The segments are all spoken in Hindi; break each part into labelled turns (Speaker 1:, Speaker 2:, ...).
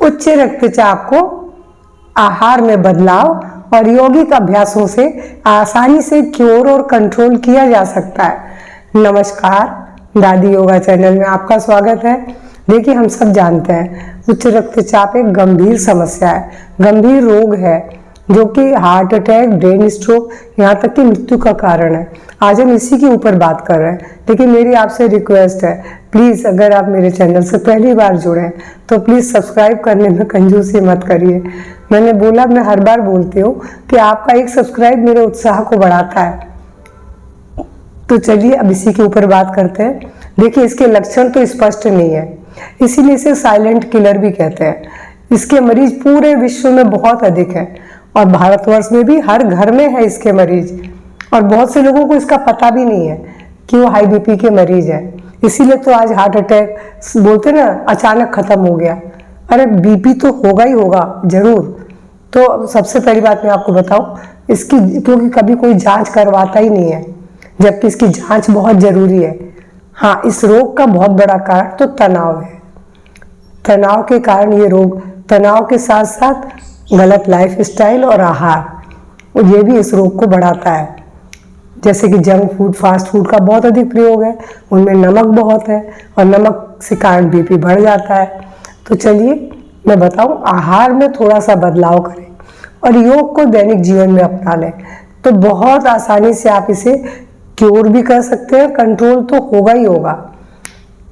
Speaker 1: उच्च रक्तचाप को आहार में बदलाव और यौगिक अभ्यासों से आसानी से क्योर और कंट्रोल किया जा सकता है। नमस्कार, दादी योगा चैनल में आपका स्वागत है। देखिए, हम सब जानते हैं उच्च रक्तचाप एक गंभीर समस्या है, गंभीर रोग है जो कि हार्ट अटैक, ब्रेन स्ट्रोक, यहाँ तक कि मृत्यु का कारण है। आज हम इसी के ऊपर बात कर रहे हैं। लेकिन मेरी आपसे रिक्वेस्ट है, प्लीज़ अगर आप मेरे चैनल से पहली बार जुड़े हैं तो प्लीज़ सब्सक्राइब करने में कंजूसी मत करिए। मैंने बोला, मैं हर बार बोलती हूँ कि आपका एक सब्सक्राइब मेरे उत्साह को बढ़ाता है। तो चलिए अब इसी के ऊपर बात करते हैं। देखिए, इसके लक्षण तो स्पष्ट नहीं है, इसीलिए इसे साइलेंट किलर भी कहते हैं। इसके मरीज पूरे विश्व में बहुत अधिक हैं और भारतवर्ष में भी हर घर में है इसके मरीज, और बहुत से लोगों को इसका पता भी नहीं है कि वो हाई बीपी के मरीज हैं। इसीलिए तो आज हार्ट अटैक बोलते ना, अचानक खत्म हो गया। अरे बीपी तो होगा ही होगा जरूर। तो सबसे पहली बात मैं आपको बताऊं, इसकी क्योंकि कभी कोई जांच करवाता ही नहीं है, जबकि इसकी जांच बहुत जरूरी है। हाँ, इस रोग का बहुत बड़ा कारण तो तनाव है। तनाव के कारण ये रोग, तनाव के साथ साथ गलत लाइफ स्टाइल और आहार, और ये भी इस रोग को बढ़ाता है। जैसे कि जंक फूड, फास्ट फूड का बहुत अधिक प्रयोग है, उनमें नमक बहुत है और नमक से कारण बीपी बढ़ जाता है। तो चलिए मैं बताऊं, आहार में थोड़ा सा बदलाव करें और योग को दैनिक जीवन में अपना लें तो बहुत आसानी से आप इसे क्योर भी कर सकते हैं। कंट्रोल तो होगा ही होगा,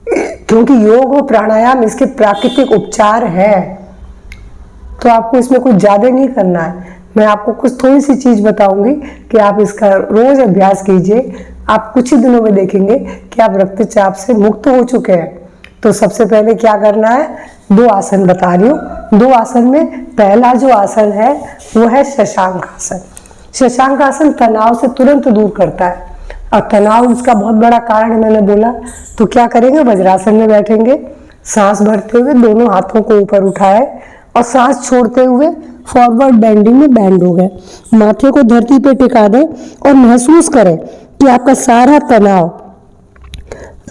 Speaker 1: क्योंकि योग और प्राणायाम इसके प्राकृतिक उपचार है। तो आपको इसमें कुछ ज़्यादा नहीं करना है। मैं आपको कुछ थोड़ी सी चीज़ बताऊंगी कि आप इसका रोज अभ्यास कीजिए। आप कुछ ही दिनों में देखेंगे कि आप रक्तचाप से मुक्त हो चुके हैं। तो सबसे पहले क्या करना है, 2 आसन बता रही हूँ। 2 आसन में पहला जो आसन है वो है शशांक आसन। शशांक आसन तनाव से तुरंत दूर करता है, और तनाव इसका बहुत बड़ा कारण है मैंने बोला। तो क्या करेंगे, वज्रासन में बैठेंगे, सांस भरते हुए दोनों हाथों को ऊपर उठाए और सांस छोड़ते हुए फॉरवर्ड बेंडिंग में बैंड हो गए। माथे को धरती पे टिका दें और महसूस करें कि आपका सारा तनाव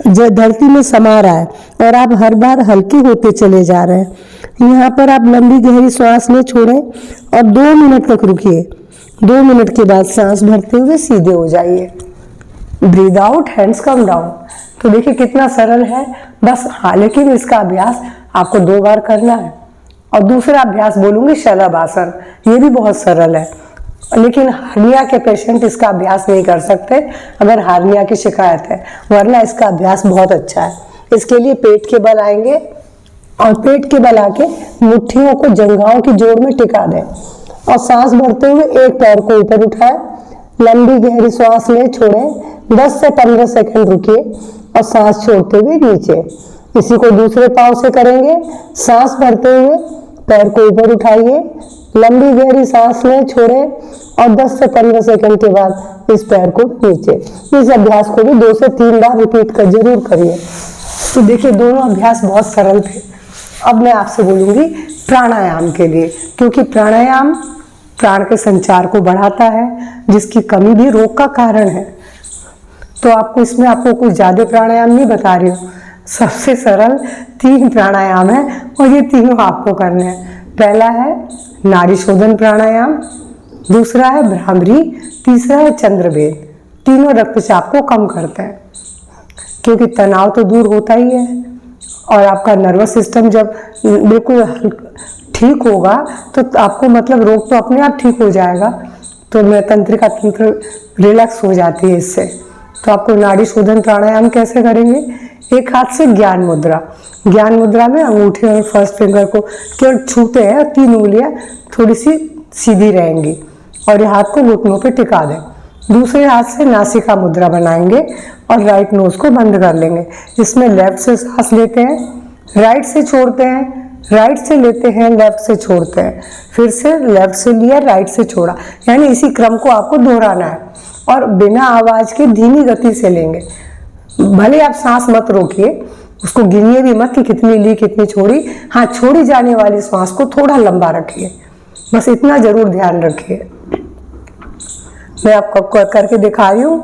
Speaker 1: जो धरती में समा रहा है और आप हर बार हल्के होते चले जा रहे हैं। यहाँ पर आप लंबी गहरी सांस लें, छोड़ें और 2 मिनट तक रुकिए। 2 मिनट के बाद सांस भरते हुए सीधे हो जाइए। Breathe out, hands come down. तो देखिए कितना सरल है बस। हाँ, लेकिन इसका अभ्यास आपको 2 बार करना है। और दूसरा अभ्यास बोलूंगी शलभ आसन, ये भी बहुत सरल है, लेकिन हार्निया के पेशेंट इसका अभ्यास नहीं कर सकते अगर हार्निया की शिकायत है, वरना इसका अभ्यास बहुत अच्छा है। इसके लिए पेट के बल आएंगे और पेट के बल आके मुट्ठियों को जंघाओं की जोड़ में टिका दें और सांस भरते हुए एक पैर को ऊपर उठाएं, लंबी गहरी सांस लें, छोड़ें, 10 से 15 सेकंड रुकिए और सांस छोड़ते हुए नीचे। इसी को दूसरे पांव से करेंगे। सांस भरते हुए पैर को ऊपर उठाइए, लंबी गहरी सांस लें, छोड़ें और 10 से 15 सेकंड के बाद इस पैर को नीचे। इस अभ्यास को भी 2 से 3 बार रिपीट कर जरूर करिए। तो देखिए, दोनों अभ्यास बहुत सरल थे। अब मैं आपसे बोलूंगी प्राणायाम के लिए, क्योंकि प्राणायाम प्राण के संचार को बढ़ाता है, जिसकी कमी भी रोग का कारण है। तो आपको इसमें आपको कुछ ज्यादा प्राणायाम नहीं बता रही हूँ, सबसे सरल 3 प्राणायाम है और ये तीनों आपको करने हैं। पहला है नाड़ी शोधन प्राणायाम, दूसरा है भ्रामरी, तीसरा है चंद्रभेद। तीनों रक्तचाप को कम करते हैं, क्योंकि तनाव तो दूर होता ही है और आपका नर्वस सिस्टम जब बिल्कुल ठीक होगा तो आपको मतलब रोग तो अपने आप ठीक हो जाएगा। तो तंत्रिका तंत्र रिलैक्स हो जाती है इससे। तो आपको नाड़ी शोधन प्राणायाम कैसे करेंगे, एक हाथ से ज्ञान मुद्रा। ज्ञान मुद्रा में अंगूठे और फर्स्ट फिंगर को केवल छूते हैं, 3 उंगलियां थोड़ी सी सीधी रहेंगी और ये हाथ को घुटनों पे टिका दें। दूसरे हाथ से नासिका मुद्रा बनाएंगे और राइट नोज को बंद कर लेंगे। इसमें लेफ्ट से सांस लेते हैं, राइट से छोड़ते हैं, राइट से लेते हैं, लेफ्ट से छोड़ते हैं, फिर से लेफ्ट से लिया, राइट से छोड़ा। यानी इसी क्रम को आपको दोहराना है और बिना आवाज के धीमी गति से लेंगे। भले आप सांस मत रोकिए, उसको गिनिए भी मत कि कितनी ली कितनी छोड़ी। हाँ, छोड़ी जाने वाली सांस को थोड़ा लंबा रखिए, बस इतना जरूर ध्यान रखिए। मैं आपको करके दिखा रही हूँ।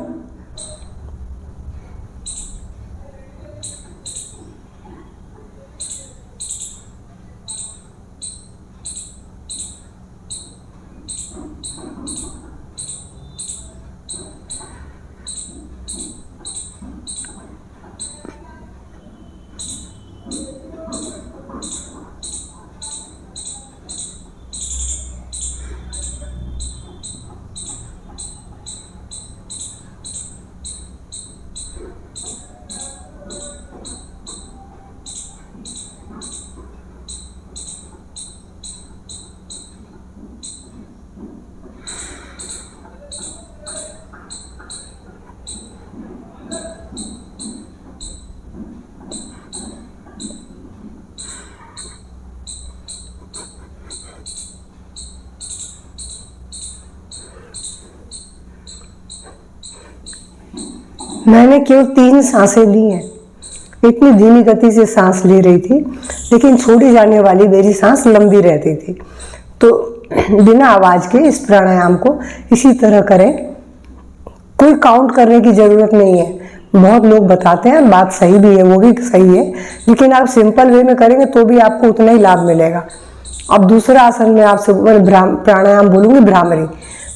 Speaker 1: मैंने केवल 3 सांसें ली हैं। इतनी धीमी गति से सांस ले रही थी, लेकिन छोड़ी जाने वाली मेरी सांस लंबी रहती थी। तो बिना आवाज के इस प्राणायाम को इसी तरह करें। कोई काउंट करने की जरूरत नहीं है। बहुत लोग बताते हैं, बात सही भी है, वो भी सही है, लेकिन आप सिंपल वे में करेंगे तो भी आपको उतना ही लाभ मिलेगा। अब दूसरा आसन में आपसे प्राणायाम बोलूंगी, भ्रामरी।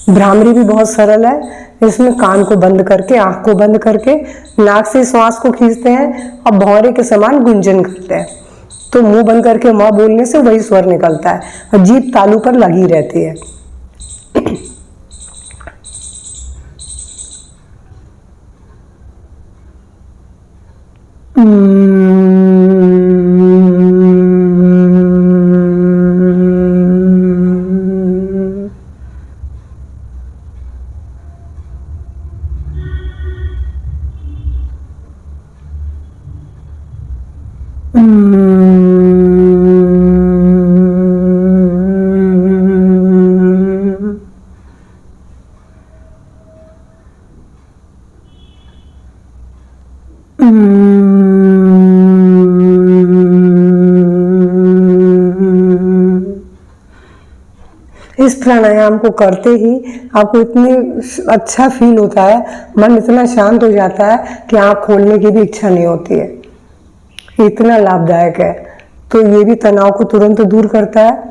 Speaker 1: भ्रामरी भी बहुत सरल है। इसमें कान को बंद करके, आंख को बंद करके नाक से श्वास को खींचते हैं और भौरे के समान गुंजन करते हैं। तो मुंह बंद करके माँ बोलने से वही स्वर निकलता है और जीभ तालू पर लगी रहती है। इस प्राणायाम को करते ही आपको इतनी अच्छा फील होता है, मन इतना शांत हो जाता है कि आँख खोलने की भी इच्छा नहीं होती है। इतना लाभदायक है। तो ये भी तनाव को तुरंत दूर करता है।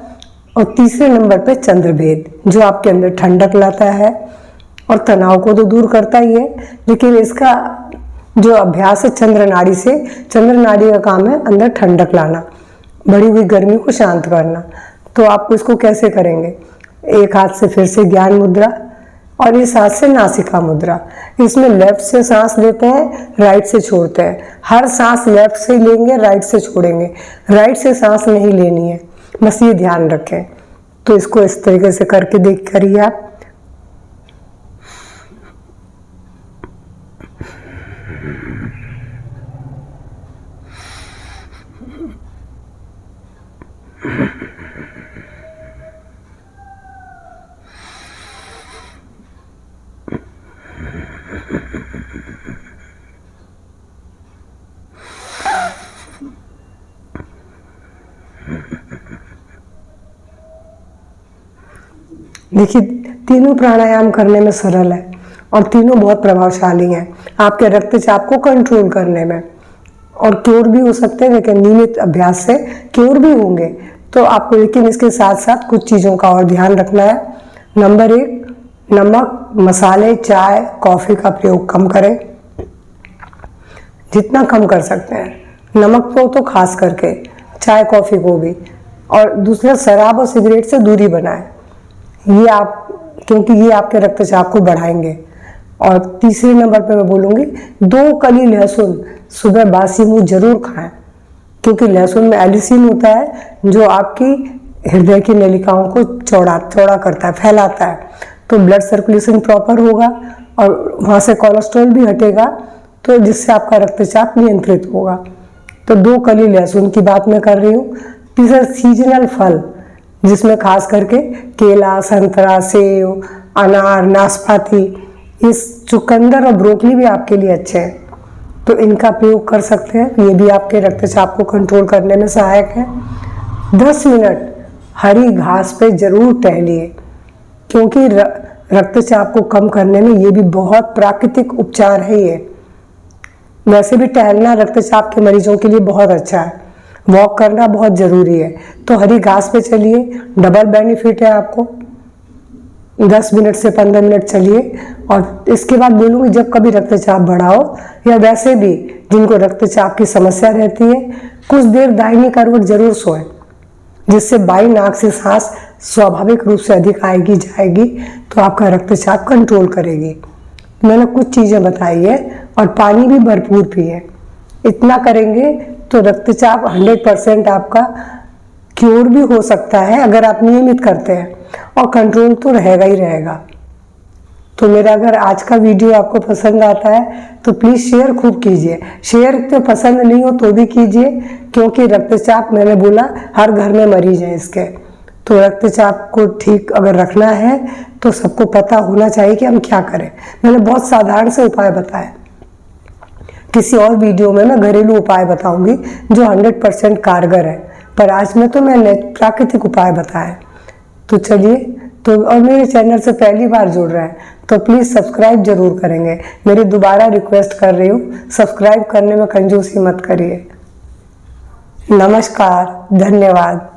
Speaker 1: और तीसरे नंबर पे चंद्रभेद, जो आपके अंदर ठंडक लाता है और तनाव को तो दूर करता ही है, लेकिन इसका जो अभ्यास है चंद्र नाड़ी से, चंद्र नाड़ी का काम है अंदर ठंडक लाना, बढ़ी हुई गर्मी को शांत करना। तो आप इसको कैसे करेंगे? एक हाथ से फिर से ज्ञान मुद्रा और इस हाथ से नासिका मुद्रा। इसमें लेफ्ट से सांस लेते हैं, राइट से छोड़ते हैं। हर सांस लेफ्ट से लेंगे, राइट से छोड़ेंगे। राइट से सांस नहीं लेनी है, बस ये ध्यान रखें। तो इसको इस तरीके से करके देख करिए आप। देखिए, तीनों प्राणायाम करने में सरल है और तीनों बहुत प्रभावशाली हैं आपके रक्तचाप को कंट्रोल करने में, और क्योर भी हो सकते हैं, लेकिन नियमित अभ्यास से क्योर भी होंगे। तो आपको लेकिन इसके साथ साथ कुछ चीज़ों का और ध्यान रखना है। नंबर 1, नमक, मसाले, चाय, कॉफ़ी का प्रयोग कम करें, जितना कम कर सकते हैं। नमक को तो खास करके, चाय कॉफ़ी को भी। और दूसरा, शराब और सिगरेट से दूरी बनाएं, ये आप, क्योंकि ये आपके रक्तचाप को बढ़ाएंगे। और तीसरे नंबर पे मैं बोलूँगी 2 कली लहसुन सुबह बासी मुंह जरूर खाएं, क्योंकि लहसुन में एलिसिन होता है जो आपकी हृदय की नलिकाओं को चौड़ा करता है, फैलाता है। तो ब्लड सर्कुलेशन प्रॉपर होगा और वहाँ से कोलेस्ट्रॉल भी हटेगा, तो जिससे आपका रक्तचाप नियंत्रित होगा। तो 2 कली लहसुन की बात मैं कर रही हूँ। तीसरा, सीजनल फल, जिसमें खास करके केला, संतरा, सेब, अनार, नाशपाती, इस चुकंदर और ब्रोकली भी आपके लिए अच्छे हैं, तो इनका प्रयोग कर सकते हैं। ये भी आपके रक्तचाप को कंट्रोल करने में सहायक है। 10 मिनट हरी घास पे जरूर टहलिए, क्योंकि रक्तचाप को कम करने में ये भी बहुत प्राकृतिक उपचार है। ये वैसे भी टहलना रक्तचाप के मरीजों के लिए बहुत अच्छा है, वॉक करना बहुत ज़रूरी है। तो हरी घास पे चलिए, डबल बेनिफिट है आपको। 10 मिनट से 15 मिनट चलिए। और इसके बाद बोलूँगी, जब कभी रक्तचाप बढ़ा हो या वैसे भी जिनको रक्तचाप की समस्या रहती है, कुछ देर दाहिनी करवट जरूर सोएं, जिससे बाई नाक से सांस स्वाभाविक रूप से अधिक आएगी जाएगी, तो आपका रक्तचाप कंट्रोल करेगी। मैंने कुछ चीज़ें बताई है, और पानी भी भरपूर पिए। इतना करेंगे तो रक्तचाप 100% आपका क्योर भी हो सकता है, अगर आप नियमित करते हैं, और कंट्रोल तो रहेगा ही रहेगा। तो मेरा अगर आज का वीडियो आपको पसंद आता है तो प्लीज़ शेयर खूब कीजिए। शेयर तो पसंद नहीं हो तो भी कीजिए, क्योंकि रक्तचाप, मैंने बोला, हर घर में मरीज हैं इसके। तो रक्तचाप को ठीक अगर रखना है तो सबको पता होना चाहिए कि हम क्या करें। मैंने बहुत साधारण से उपाय बताए। किसी और वीडियो में मैं घरेलू उपाय बताऊंगी जो 100% कारगर है, पर आज में तो मैंने प्राकृतिक उपाय बताए। तो चलिए, तो और मेरे चैनल से पहली बार जुड़ रहे हैं तो प्लीज़ सब्सक्राइब जरूर करेंगे। मेरी दोबारा रिक्वेस्ट कर रही हूँ, सब्सक्राइब करने में कंजूसी मत करिए। नमस्कार, धन्यवाद।